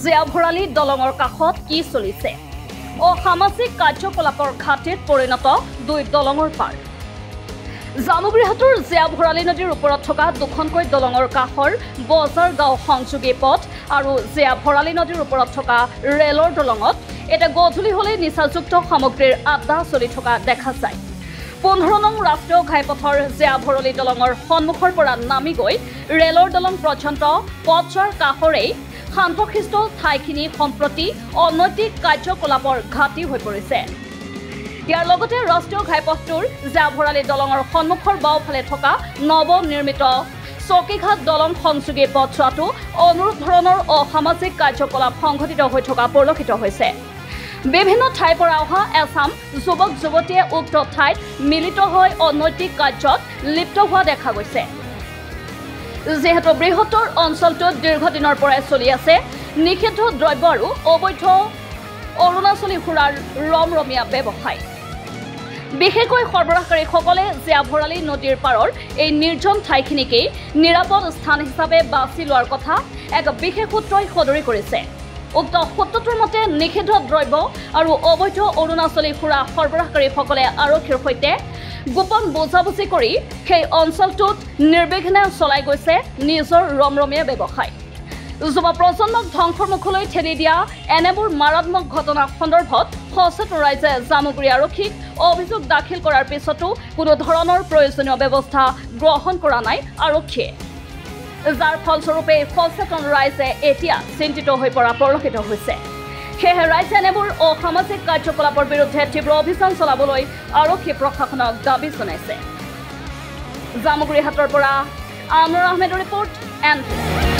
জিয়াভৰালী দলঙৰ কাষত কি চলিছে অসামাজিক কাৰ্যকলাপৰ ঘাটিত পৰিণত দুই দলঙৰ পাৰ জামুগুৰিহাটৰ জিয়াভৰালী নদীৰ ওপৰত থকা দুখনকৈ দলঙৰ কাষৰ বজাৰ গাঁও সংযোগী পথ আৰু জিয়াভৰালী নদীৰ ওপৰত থকা ৰেলৰ দলঙত এটা গধূলি হ'লে নিচাযুক্ত সামগ্ৰীৰ আড্ডা চলি থকা দেখা যায় 15 নং ৰাষ্ট্ৰীয় ঘাইপথৰ জিয়াভৰালী দলঙৰ সন্মুখৰ পৰা নামি গৈ ৰেলৰ দলং পৰ্যন্ত পথৰ কাষৰেই শান্তশিষ্ট ঠাইখিনি সম্প্ৰতি অনৈতিক কাৰ্যকলাপৰ ঘাটি হৈ পৰিছে ইয়াৰ লগতে ৰাষ্ট্ৰীয় ঘাইপথটোৰ জিয়াভৰালী দলঙৰ সন্মুখৰ বাওঁফালে থকা নৱনিৰ্মিত চকীঘাট দলং সংযোগী পথছোৱাটো অনুৰূপ ধৰণৰ অসামাজিক কাৰ্যকলাপ সংঘটিত হৈ থকা পৰিলক্ষিত হৈছে বিভিন্ন ঠাইৰ পৰা অহা এছাম যুৱক যুৱতীয়ে উক্ত ঠাইত মিলিত হৈ অনৈতিক কাৰ্যত লিপ্ত হোৱা দেখা গৈছে যেহেতু বৃহত্তৰ অঞ্চলটোত দীৰ্ঘদিনৰ পৰাই চলি আছে নিষিদ্ধ দ্ৰব্য আৰু অবৈধ অৰুণাচলী সুৰাৰ ৰমৰমীয়া ব্যৱসায় বিশেষকৈ সৰবৰাহকাৰীসকলে জিয়াভৰালী নদীৰ পাৰৰ এই নিৰ্জন ঠাইখিনিকেই নিৰাপদ স্থান হিচাপে বাছি লোৱাৰ কথা এক বিশেষ সূত্ৰই সদৰি কৰিছে উক্ত সূত্ৰটোৰ মতে নিষিদ্ধ দ্ৰব্য আৰু অবৈধ অৰুণাচলী সুৰা সৰবৰাহকাৰীসকলে আৰক্ষীৰ সৈতে গোপন বুজাবুজি কৰি সেই অঞ্চলটোত নিৰ্বিঘ্নে চলাই গৈছে নিজৰ ৰমৰমীয়া ব্যৱসায় যুৱ প্ৰজন্মক ধ্বংসৰ মুখলৈ ঠেলি দিয়া এনেবোৰ মাৰাত্মক ঘটনা সন্দৰ্ভত সচেতন ৰাইজে জামুগুৰি আৰক্ষীক অভিযোগ দাখিল কৰাৰ পিছতো কোনো ধৰণৰ প্ৰয়োজনীয় ব্যৱস্থা গ্ৰহণ কৰা নাই আৰক্ষীয়ে যাৰ ফলস্বৰূপে সচেতন ৰাইজে এতিয়া চিন্তিত হৈ পৰা পৰিলক্ষিত হৈছে সেয়েহে ৰাইজে এনেবোৰ অসামাজিক কাৰ্যকলাপৰ বিৰুদ্ধে তীব্ৰ অভিযান চলাবলৈ আৰক্ষী প্ৰশাসনক দাবী জনাইছে জামুগুৰিহাটৰ পৰা আনোৱাৰ আহমেদৰ ৰিপৰ্ট এন